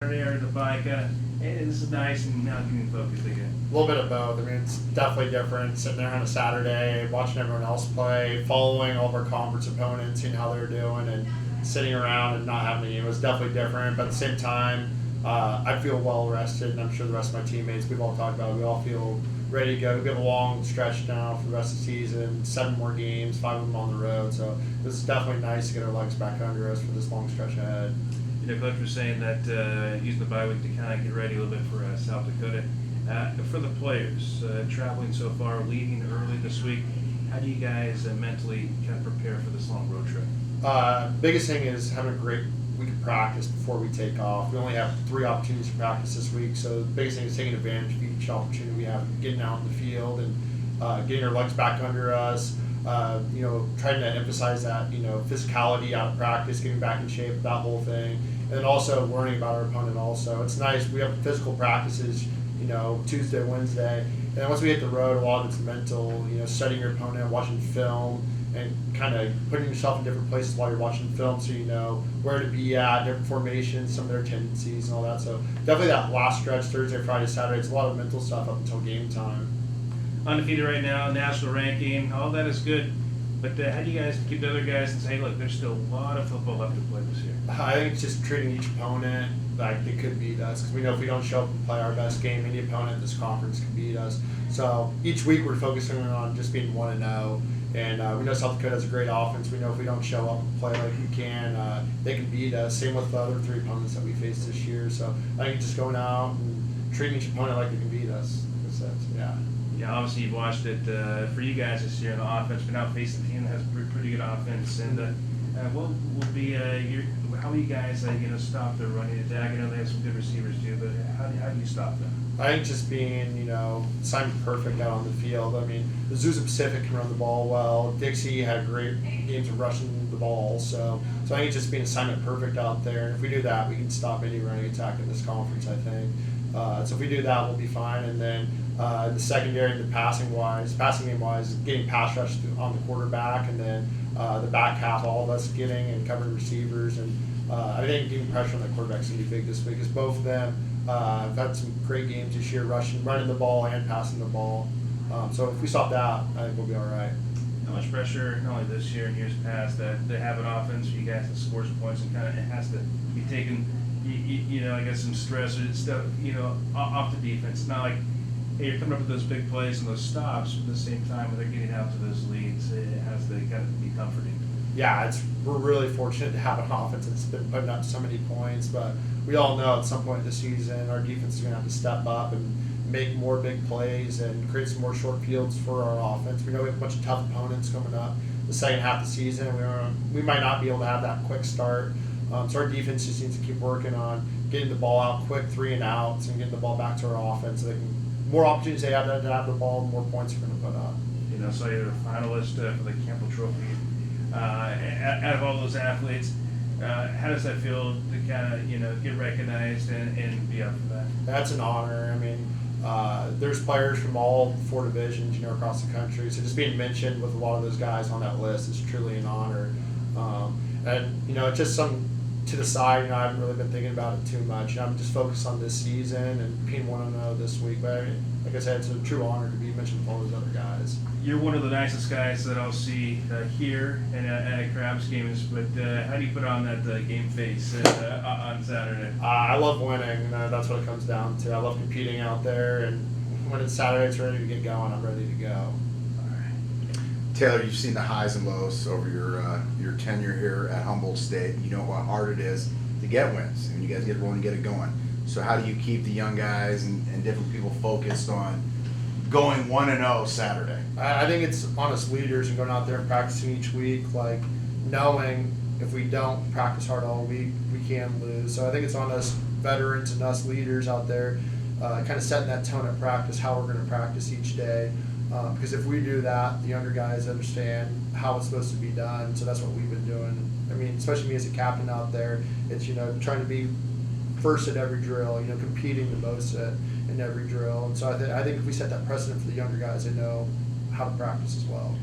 Saturday or the bike. This is nice and now getting focused again. A little bit of both. I mean, it's definitely different sitting there on a Saturday, watching everyone else play, following all of our conference opponents, seeing how they're doing, and sitting around and not having a game. It was definitely different. But at the same time, I feel well rested, and I'm sure the rest of my teammates, we've all talked about it, we all feel ready to go. We have a long stretch now for the rest of the season, 7 more games, 5 of them on the road. So this is definitely nice to get our legs back under us for this long stretch ahead. You know, Coach was saying that using the bye week to kind of get ready a little bit for South Dakota. For the players, traveling so far, leaving early this week, how do you guys mentally kind of prepare for this long road trip? Biggest thing is having a great week of practice before we take off. We only have 3 opportunities to practice this week, so the biggest thing is taking advantage of each opportunity we have, getting out in the field and getting our legs back under us. Trying to emphasize that, physicality out of practice, getting back in shape, that whole thing. And then also learning about our opponent also. It's nice, we have physical practices, Tuesday, Wednesday. And then once we hit the road, a lot of it's mental, studying your opponent, watching film, and kind of putting yourself in different places while you're watching film so you know where to be at, different formations, some of their tendencies and all that. So definitely that last stretch, Thursday, Friday, Saturday, it's a lot of mental stuff up until game time. Undefeated right now, national ranking, all that is good. But how do you guys keep the other guys and say, hey, look, there's still a lot of football left to play this year? I think it's just treating each opponent like they could beat us, because we know if we don't show up and play our best game, any opponent in this conference can beat us. So each week we're focusing on just being 1-0, and we know South Dakota has a great offense. We know if we don't show up and play like we can, they can beat us. Same with the other 3 opponents that we faced this year. So I think just going out and treating each opponent like they can beat us. Yeah. Yeah, obviously you've watched it for you guys this year in the offense, but now facing a team that has a pretty good offense. And what will be how will you guys stop their running attack? I know they have some good receivers too, but how do you stop them? I think just being, Simon Perfect out on the field. I mean, the Azusa Pacific can run the ball well. Dixie had great games of rushing the ball. So I think it's just being Simon Perfect out there. And if we do that, we can stop any running attack in this conference, I think. So if we do that, we'll be fine. And then the secondary, the passing game wise, getting pass rush on the quarterback, and then the back half, all of us getting and covering receivers. And I think getting pressure on the quarterback is going to be big this week, because both of them have had some great games this year, running the ball and passing the ball. So if we stop that, I think we'll be all right. How much pressure, not only this year and years past, that they have an offense for you guys that scores points and kind of it has to be taken, I guess some stress or stuff, off the defense. It's not like, hey, you're coming up with those big plays and those stops, but at the same time, when they're getting out to those leads, it has to kind of be comforting. Yeah, we're really fortunate to have an offense that's been putting up so many points, but we all know at some point in the season our defense is going to have to step up and make more big plays and create some more short fields for our offense. We know we have a bunch of tough opponents coming up the second half of the season. We might not be able to have that quick start. So our defense just needs to keep working on getting the ball out quick, 3 and outs, and getting the ball back to our offense. So they can, more opportunities they have to have the ball, the more points they're going to put up. So you're a finalist for the Campbell Trophy. Out of all those athletes, how does that feel to kind of get recognized and be up for that? That's an honor. I mean, there's players from all 4 divisions, across the country. So just being mentioned with a lot of those guys on that list is truly an honor. It's just something to the side. I haven't really been thinking about it too much. I'm just focused on this season and being 1-0 this week. But like I said, it's a true honor to be mentioned with all those other guys. You're one of the nicest guys that I'll see here and at Crabs games. But how do you put on that game face on Saturday? I love winning, and that's what it comes down to. I love competing out there, and when it's Saturday, it's ready to get going. I'm ready to go. Taylor, you've seen the highs and lows over your tenure here at Humboldt State. You know how hard it is to get wins, and you guys get rolling and get it going. So how do you keep the young guys and different people focused on going 1-0 Saturday? I think it's on us leaders and going out there and practicing each week, like knowing if we don't practice hard all week, we can lose. So I think it's on us veterans and us leaders out there kind of setting that tone at practice, how we're going to practice each day. Because if we do that, the younger guys understand how it's supposed to be done. So that's what we've been doing. I mean, especially me as a captain out there, it's, trying to be first at every drill, competing the most in every drill. And so I think if we set that precedent for the younger guys, they know how to practice as well.